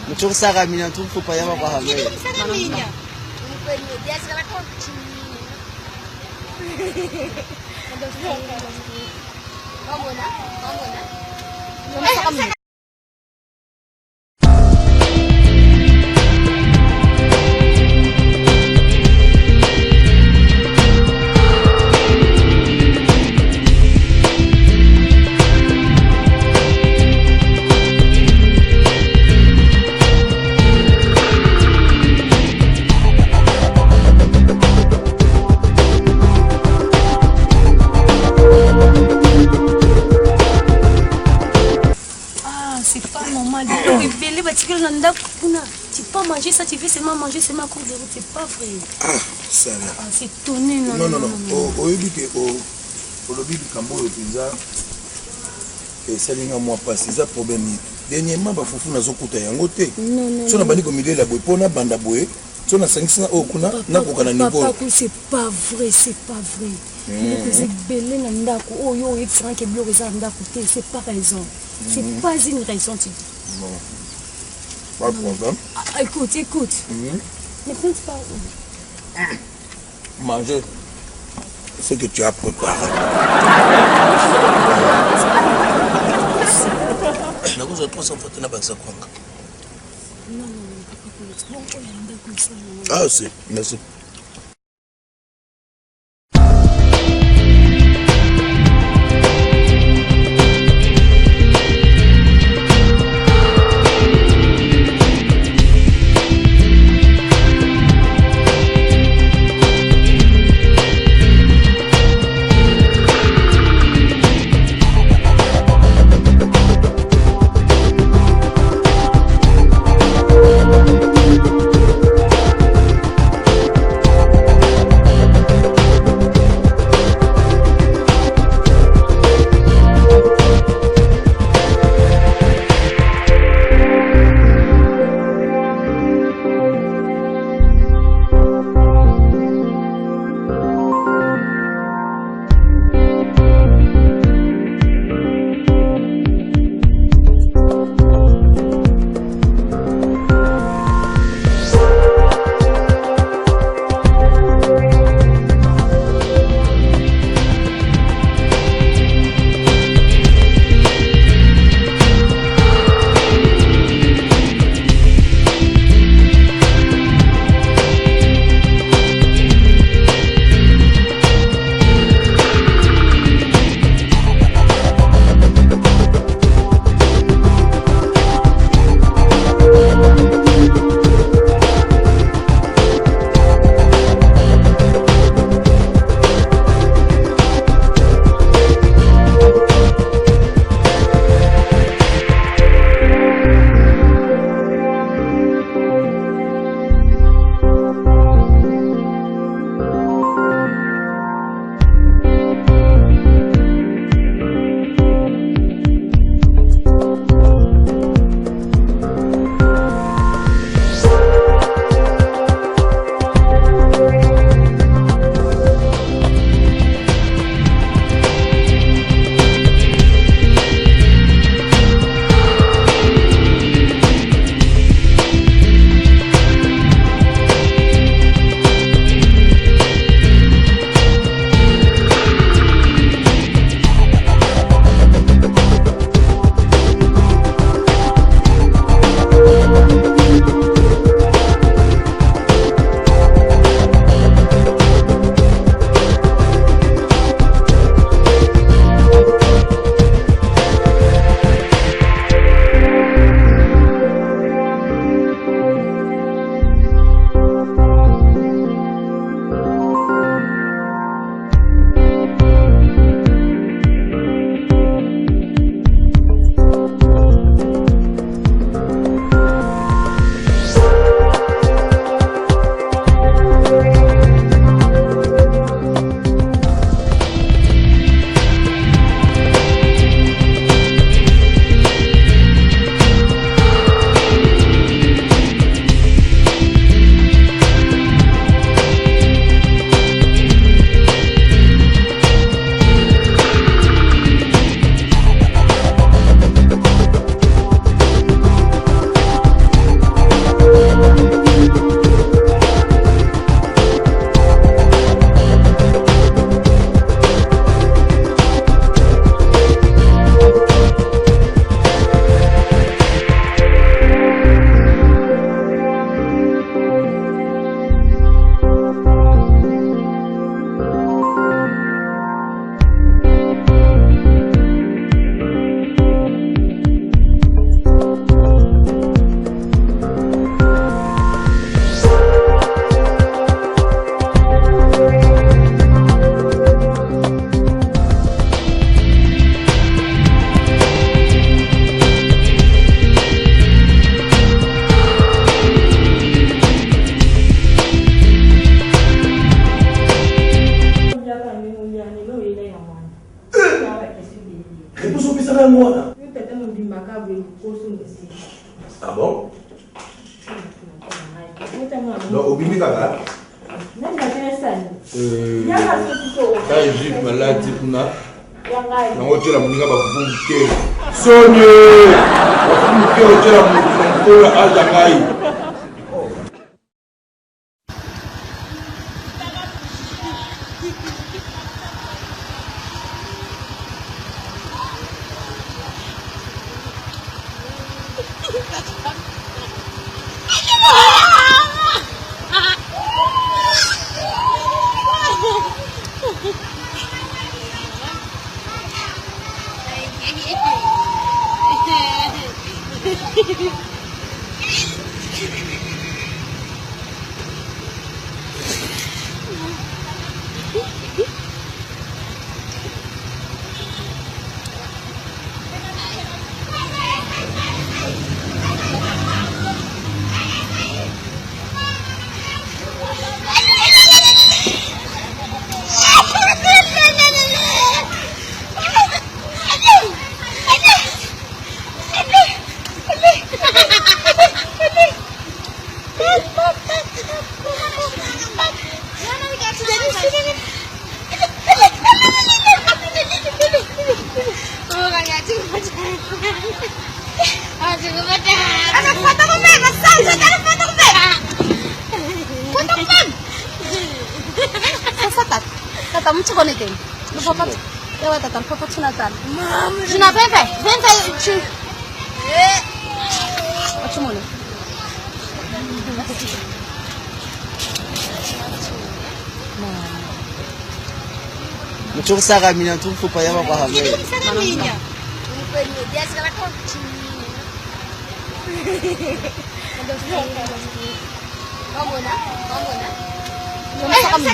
Mucho saga mina tu faut pas y avoir pas avec. Tu peux pas manger ça, tu veux seulement manger seulement à court de route, c'est pas vrai. Ah, ça là. Ah, c'est tonné, non. Non. Au début que au lobby du Cambo pizza et ça linga moi pas c'est ça problème. Dernièrement ba fufu na zokuta yango te. Non. So na bandi ko milieu la boy pona banda boy. So na 500 au kuna na ko kana niveau. Papa, c'est pas vrai. C'est belé na ndako. Oh yo, excellent que bio reza ndako te, c'est pas raison. C'est pas une raison tu dis. Non. Pas de problème. Ah, écoute. Ne pense pas. Manger ce que tu as préparé. Na kuzo trop sans faute na baksa kwanga. Non, papa, Ah, c'est. Merci. Ah bon? Non, au bimi kaka. Quand je dis malade, kuna. Nango tela muninga ba fuke. Sonye. Ba fuke tela muninga azangai. Mucho saga mina tu faut pas y avoir par avec. Vamos na?